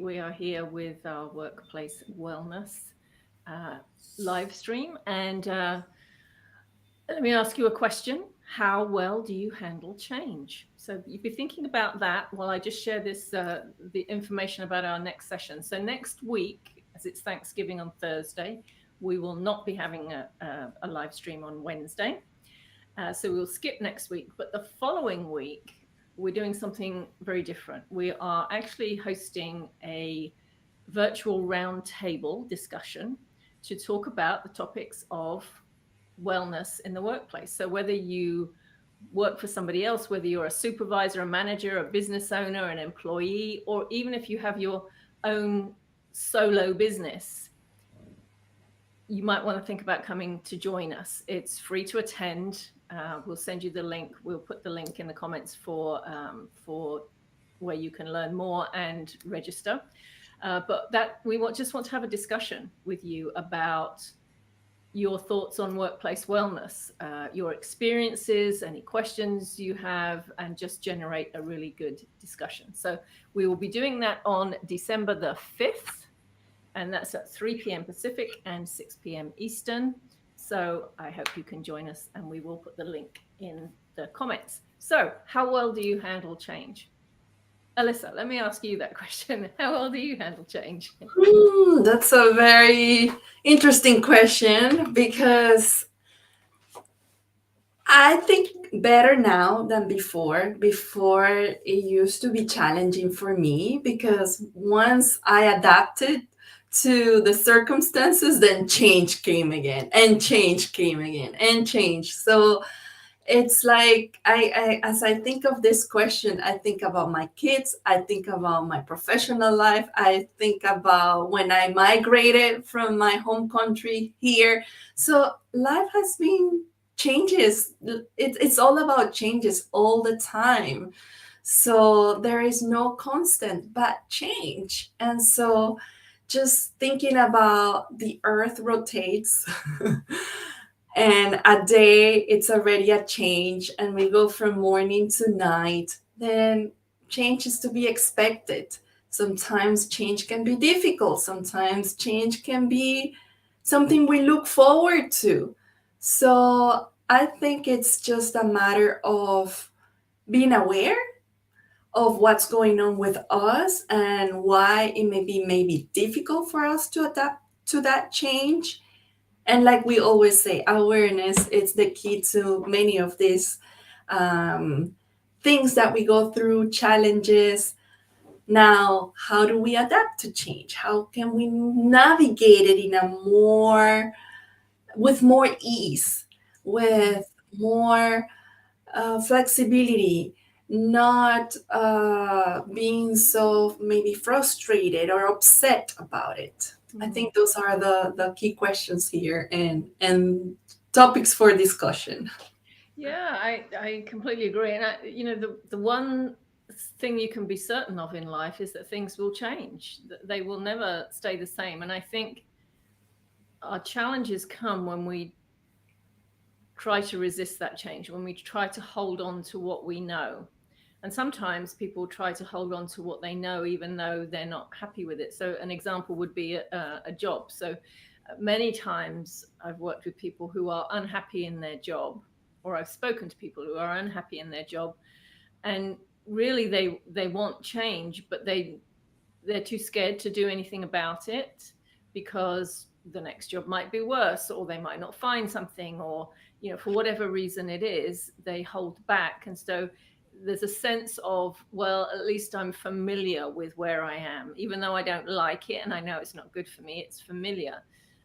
we are here with our workplace wellness live stream. And let me ask you a question. How well do you handle change? So you'd be thinking about that while I just share the information about our next session. So next week, as it's Thanksgiving on Thursday, we will not be having a live stream on Wednesday. So we'll skip next week. But the following week, we're doing something very different. We are actually hosting a virtual roundtable discussion to talk about the topics of wellness in the workplace. So whether you work for somebody else, whether you're a supervisor, a manager, a business owner, an employee, or even if you have your own solo business, you might want to think about coming to join us. It's free to attend. We'll send you the link. We'll put the link in the comments for where you can learn more and register. But that just want to have a discussion with you about your thoughts on workplace wellness, your experiences, any questions you have, and just generate a really good discussion. So we will be doing that on December the 5th, and that's at 3 p.m. Pacific and 6 p.m. Eastern. So I hope you can join us, and we will put the link in the comments. So how well do you handle change? Alyssa, let me ask you that question. How well do you handle change? That's a very interesting question because I think better now than before. Before, it used to be challenging for me because once I adapted to the circumstances, then change came again, and change came again, and change. So it's like as I think of this question, I think about my kids, I think about my professional life, I think about when I migrated from my home country here. So life has been changes. It's all about changes all the time. So there is no constant but change. And so just thinking about the earth rotates and a day it's already a change and we go from morning to night, then change is to be expected. Sometimes change can be difficult, sometimes change can be something we look forward to. So I think it's just a matter of being aware of what's going on with us and why it may be maybe difficult for us to adapt to that change. And like we always say, awareness is the key to many of these um, things that we go through, challenges. Now, how do we adapt to change? How can we navigate it in a more, with more ease, with more flexibility, not being so maybe frustrated or upset about it? I think those are the key questions here, and topics for discussion. Yeah, I completely agree. And the one thing you can be certain of in life is that things will change. They will never stay the same. And I think our challenges come when we try to resist that change, when we try to hold on to what we know. And sometimes people try to hold on to what they know, even though they're not happy with it. So an example would be a job. So many times I've worked with people who are unhappy in their job, or I've spoken to people who are unhappy in their job, and really they want change, but they're too scared to do anything about it because the next job might be worse, or they might not find something, or for whatever reason it is, they hold back. And so there's a sense of, well, at least I'm familiar with where I am, even though I don't like it and I know it's not good for me, it's familiar.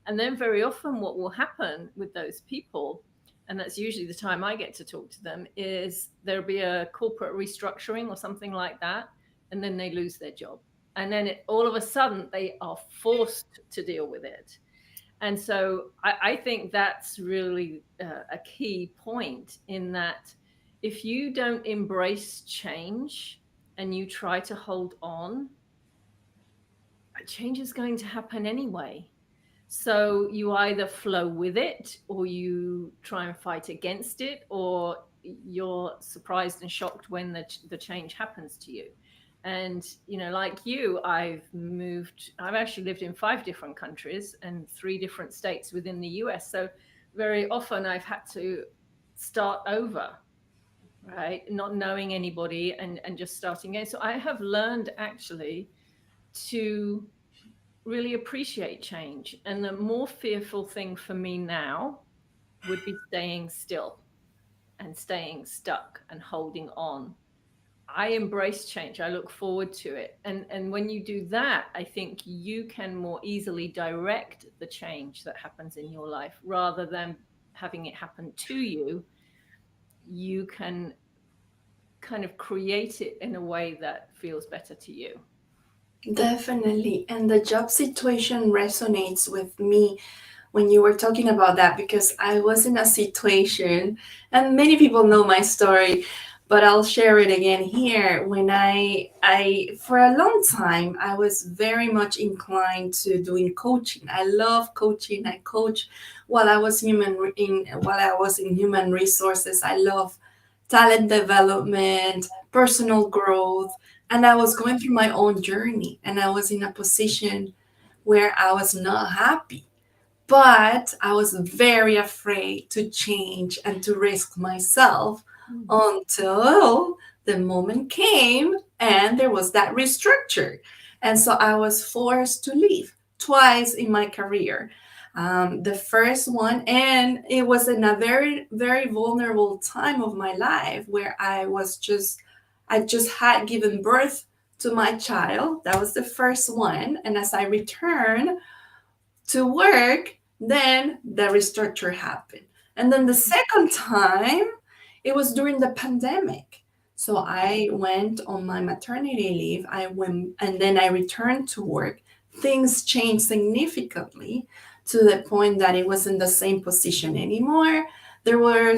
And then very often what will happen with those people, and that's usually the time I get to talk to them, is there'll be a corporate restructuring or something like that, and then they lose their job. And then all of a sudden they are forced to deal with it. And so I think that's really a key point, in that if you don't embrace change and you try to hold on, change is going to happen anyway. So you either flow with it, or you try and fight against it, or you're surprised and shocked when the change happens to you. And, like you, I've actually lived in 5 different countries and 3 different states within the US. So very often I've had to start over, right? Not knowing anybody and just starting again. So I have learned actually to really appreciate change. And the more fearful thing for me now would be staying still and staying stuck and holding on. I embrace change. I look forward to it. And when you do that, I think you can more easily direct the change that happens in your life rather than having it happen to you. You can kind of create it in a way that feels better to you. Definitely. And the job situation resonates with me when you were talking about that, because I was in a situation, and many people know my story, but I'll share it again here. When I for a long time I was very much inclined to doing coaching. I love coaching. I coach while I was in human resources. I love talent development, personal growth, and I was going through my own journey, and I was in a position where I was not happy, but I was very afraid to change and to risk myself Mm. until the moment came and there was that restructure. And so I was forced to leave twice in my career. The first one, and it was in a very, very vulnerable time of my life where I just had given birth to my child. That was the first one. And as I returned to work, then the restructure happened. And then the second time, it was during the pandemic. So I went on my maternity leave. I went and then I returned to work. Things changed significantly to the point that it wasn't the same position anymore. There were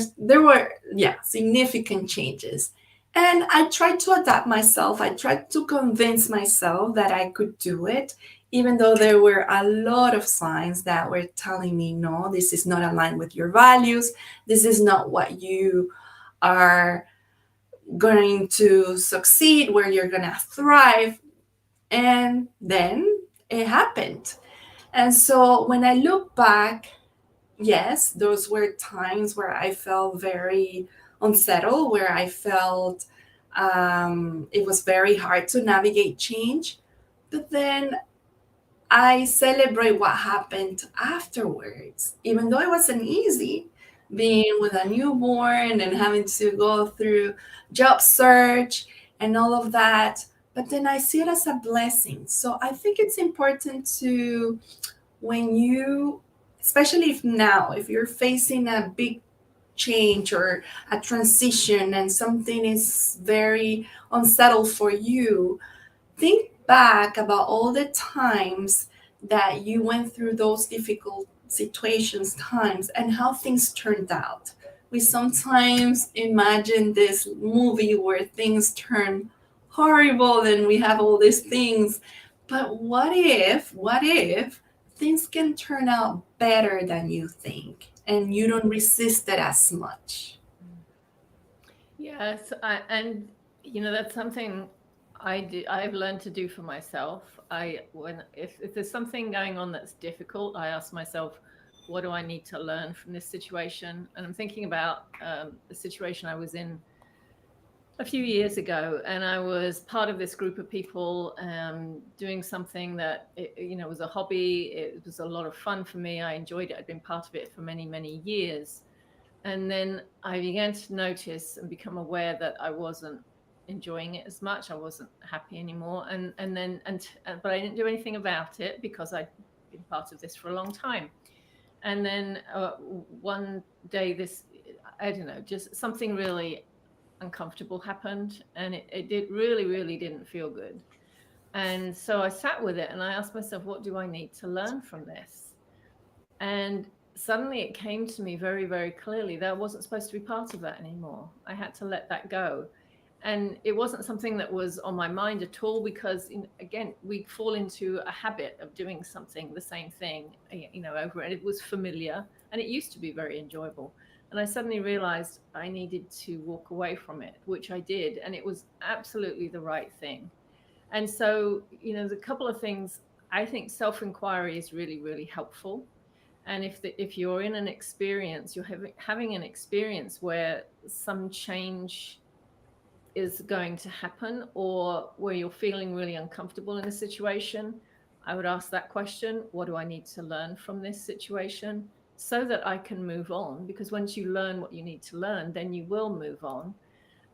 yeah, significant changes. And I tried to adapt myself. I tried to convince myself that I could do it, even though there were a lot of signs that were telling me, no, this is not aligned with your values. This is not what you are going to succeed, where you're going to thrive. And then it happened. And so when I look back, yes, those were times where I felt very unsettled, where I felt it was very hard to navigate change. But then I celebrate what happened afterwards, even though it wasn't easy being with a newborn and having to go through job search and all of that. But then I see it as a blessing. So I think it's important to, when you, especially if now, if you're facing a big change or a transition and something is very unsettled for you, think back about all the times that you went through those difficult situations, times, and how things turned out. We sometimes imagine this movie where things turn horrible and we have all these things. But what if things can turn out better than you think and you don't resist it as much? Yes, and that's something I've learned to do for myself. If there's something going on that's difficult, I ask myself, what do I need to learn from this situation? And I'm thinking about the situation I was in a few years ago, and I was part of this group of people doing something that was a hobby. It was a lot of fun for me. I enjoyed it. I'd been part of it for many, many years. And then I began to notice and become aware that I wasn't enjoying it as much. I wasn't happy anymore. But I didn't do anything about it because I'd been part of this for a long time. And then one day, I don't know, just something really uncomfortable happened, and it did really, really didn't feel good. And so I sat with it and I asked myself, what do I need to learn from this? And suddenly it came to me very, very clearly that I wasn't supposed to be part of that anymore. I had to let that go. And it wasn't something that was on my mind at all, because again, we fall into a habit of doing something, the same thing, over, and it was familiar and it used to be very enjoyable. And I suddenly realized I needed to walk away from it, which I did. And it was absolutely the right thing. And so, there's a couple of things. I think self-inquiry is really, really helpful. And if you're in an experience, you're having an experience where some change is going to happen, or where you're feeling really uncomfortable in a situation, I would ask that question: what do I need to learn from this situation so that I can move on? Because once you learn what you need to learn, then you will move on.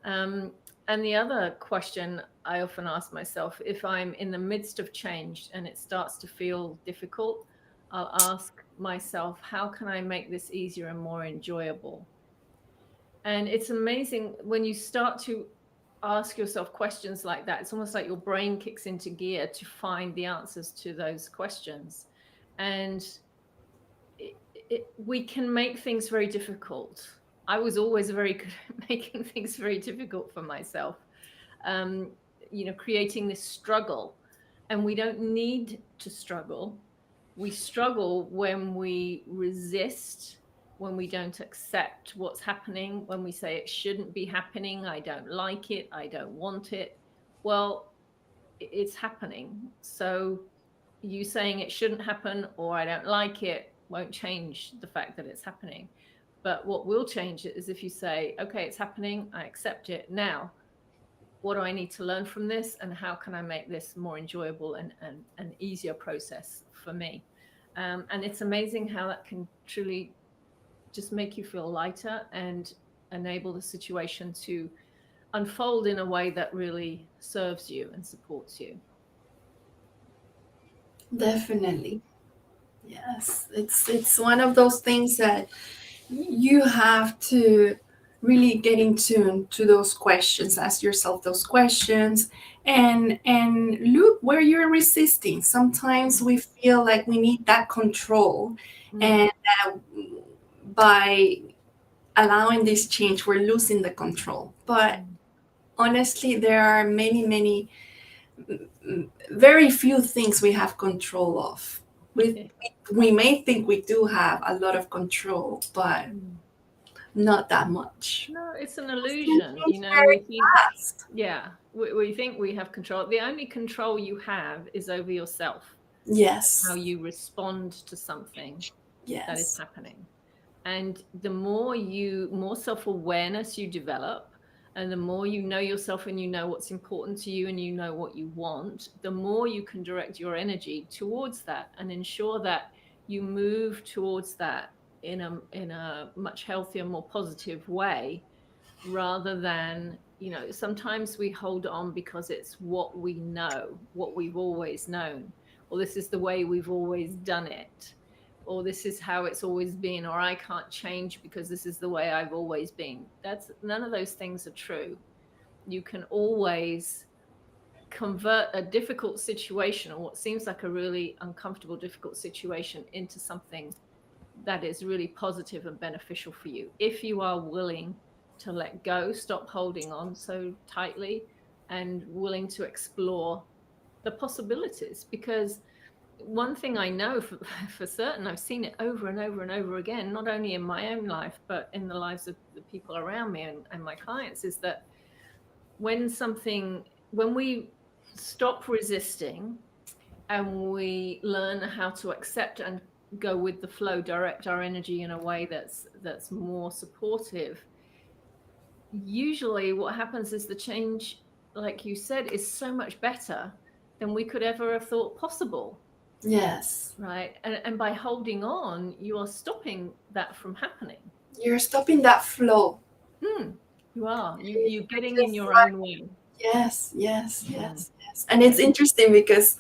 Um, and the other question I often ask myself, if I'm in the midst of change and it starts to feel difficult, I'll ask myself, how can I make this easier and more enjoyable? And it's amazing when you start to ask yourself questions like that. It's almost like your brain kicks into gear to find the answers to those questions. And we can make things very difficult. I was always very good at making things very difficult for myself, um, creating this struggle. And we don't need to struggle. We struggle when we resist, when we don't accept what's happening, when we say it shouldn't be happening, I don't like it, I don't want it. Well, it's happening. So you saying it shouldn't happen or I don't like it won't change the fact that it's happening. But what will change it is if you say, okay, it's happening, I accept it. Now, what do I need to learn from this? And how can I make this more enjoyable and an easier process for me? And it's amazing how that can truly just make you feel lighter and enable the situation to unfold in a way that really serves you and supports you. Definitely. Yes. It's one of those things that you have to really get in tune to those questions, ask yourself those questions, and look where you're resisting. Sometimes we feel like we need that control, Mm, and by allowing this change we're losing the control. But mm, honestly, there are many very few things we have control of. we mm. we may think we do have a lot of control, but Mm. not that much. No, it's an Things illusion. change We very think, fast. yeah, we think we have control. The only control you have is over yourself, how Yes, you respond to something that is yes, happening. And the more self-awareness you develop, and the more you know yourself and you know what's important to you and you know what you want, the more you can direct your energy towards that and ensure that you move towards that in a much healthier, more positive way, rather than, sometimes we hold on because it's what we know, what we've always known, or this is the way we've always done it, or this is how it's always been, or I can't change because this is the way I've always been. That's None of those things are true. You can always convert a difficult situation, or what seems like a really uncomfortable, difficult situation, into something that is really positive and beneficial for you, if you are willing to let go, stop holding on so tightly, and willing to explore the possibilities. Because one thing I know for, for certain, I've seen it over and over and over again, not only in my own life, but in the lives of the people around me and my clients, is that when we stop resisting and we learn how to accept and go with the flow, direct our energy in a way that's more supportive, usually what happens is the change, like you said, is so much better than we could ever have thought possible. yes. Right. And by holding on, you are stopping that from happening. You're stopping that flow. Hmm. You are. You're You're getting in just your like, own way. yes, yes, Mm. yes, yes. And it's Yeah, interesting because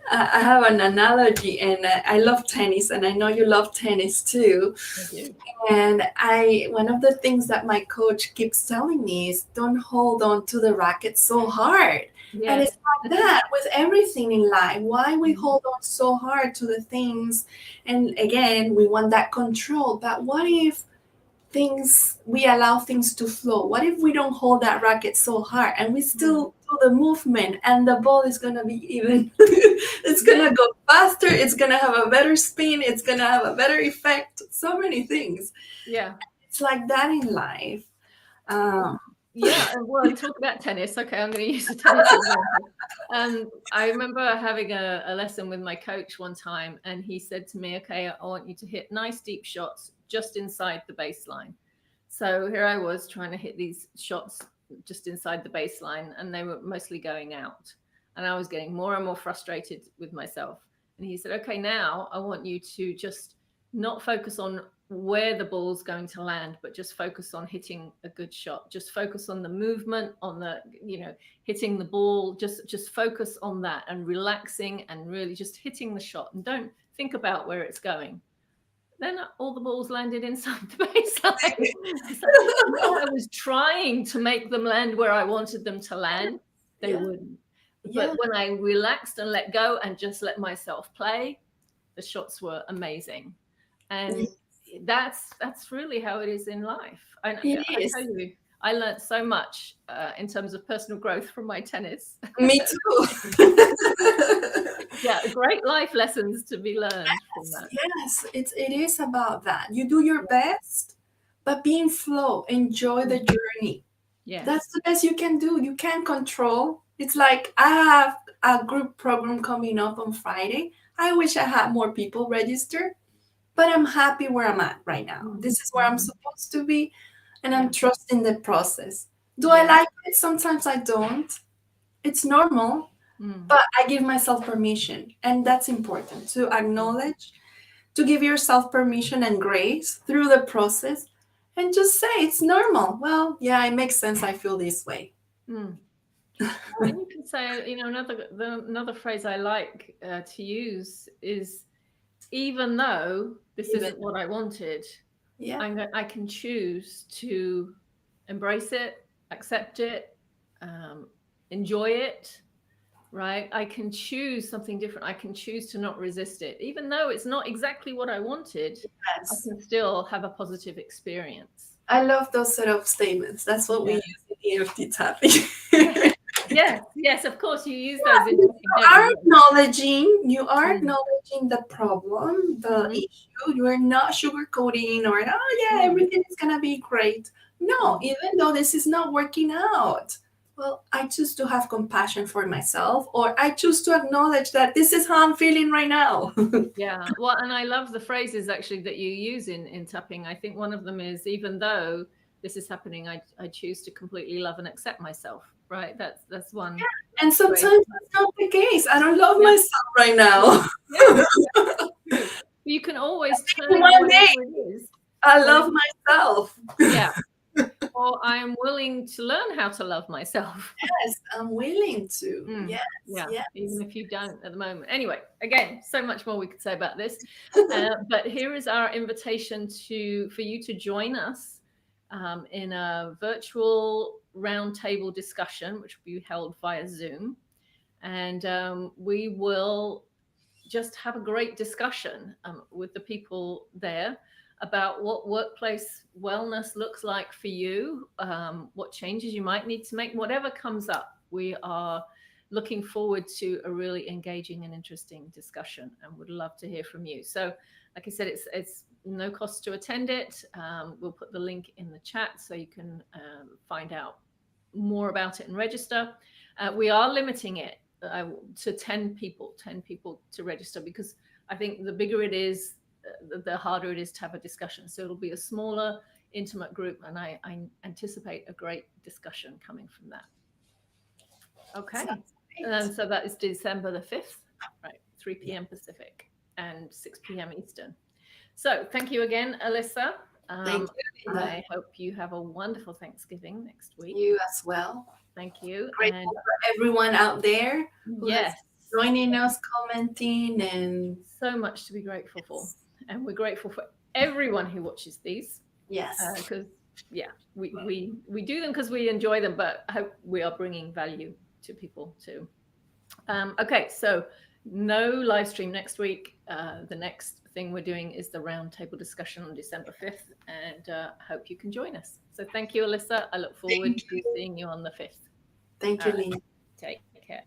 I have an analogy, and I love tennis, and I know you love tennis too. I do. And one of the things that my coach keeps telling me is don't hold on to the racket so hard. And Yes. it's like that with everything in life. Why we Mhm. hold on so hard to the things? And again, we want that control. But what if we allow things to flow? What if we don't hold that racket so hard and we Mm. still do the movement, and the ball is gonna be even it's Yeah. gonna go faster, it's gonna have a better spin, it's gonna have a better effect, so many things. Yeah. It's like that in life. um, Yeah, well, talk about tennis. Okay, I'm going to use a tennis example. I remember having a lesson with my coach one time, and he said to me, "Okay, I want you to hit nice deep shots just inside the baseline." So here I was trying to hit these shots just inside the baseline, and they were mostly going out. And I was getting more and more frustrated with myself. And he said, "Okay, now I want you to just not focus on where the ball's going to land, but just focus on hitting a good shot. Just focus on the movement, on the, hitting the ball. Just focus on that and relaxing and really just hitting the shot, and don't think about where it's going." Then all the balls landed inside the baseline. So while I was trying to make them land where I wanted them to land, they Yeah. wouldn't. Yeah. But when I relaxed and let go and just let myself play, the shots were amazing. And that's really how it is in life. And It I is. tell you, I learned so much in terms of personal growth from my tennis. Me too. Yeah, great life lessons to be learned from that. Yes, it is about that. You do your best, but be in flow. Enjoy the journey. That's Yes. the best you can do. You can't control. It's like I have a group program coming up on Friday. I wish I had more people register, but I'm happy where I'm at right now. Mhm. This is where I'm Mhm. supposed to be, and Yeah. I'm trusting the process. Do I Yeah. like it? Sometimes I don't. It's normal, Mm. but I give myself permission, and that's important to Mm. acknowledge, to give yourself permission and grace through the process, and just say it's normal. Well, yeah, it makes sense. I feel this way. Mm. Well, you can say, another phrase I like to use is, even though this Even isn't what I wanted, yeah, I can choose to embrace it, accept it, um, enjoy it, right? I can choose something different. I can choose to not resist it. Even though it's not exactly what I wanted, I yes. can still have a positive experience. I love those sort of statements. That's what we Yeah. use in EFT tapping. Yes. Yes. Yes. Of course, you use those in You talking, don't are you? you are Yes. Mm. acknowledging the problem, the Mhm. issue. You are not sugarcoating or, oh yeah, Mm. everything is gonna be great. No, Mm. even though this is not working out. Well, I choose to have compassion for myself, or I choose to acknowledge that this is how I'm feeling right now. Yeah. Well, and I love the phrases actually that you use in tapping. I think one of them is, even though this is happening, I choose to completely love and accept myself. Right. That's one And phrase. sometimes that's not the case. I don't love Yeah. myself right Yeah. now. Yeah. True. You can always turn One day whatever it is, I whatever. love myself. Yeah. Or I am willing to learn how to love myself. Yes, I'm willing to. Mm, Yes, yeah, yes. even if you don't at the moment. Anyway, again, so much more we could say about this. But here is our invitation for you to join us in a virtual roundtable discussion, which will be held via Zoom. And we will just have a great discussion with the people there about what workplace wellness looks like for you, what changes you might need to make, whatever comes up. We are looking forward to a really engaging and interesting discussion, and would love to hear from you. So, like I said, it's no cost to attend it. We'll put the link in the chat so you can find out more about it and register. We are limiting it to 10 people to register, because I think the bigger it is, the harder it is to have a discussion. So it'll be a smaller, intimate group, and I anticipate a great discussion coming from that. Okay. Sounds great. And so that is December the 5th, right? 3 p.m. Pacific and 6 p.m. Eastern. So thank you again, Alyssa. Thank you, Linda. I hope you have a wonderful Thanksgiving next week. You as well. Thank you. And Grateful for everyone out there who has yes, joining us, commenting, and so much to be grateful for. And we're grateful for everyone who watches these, yes, because yeah, we do them because we enjoy them, but I hope we are bringing value to people too. Okay, so no live stream next week. The next thing we're doing is the roundtable discussion on December 5th, and hope you can join us. So thank you, Alyssa. I look forward to seeing you on the 5th. thank All you, right, Lynn. take care.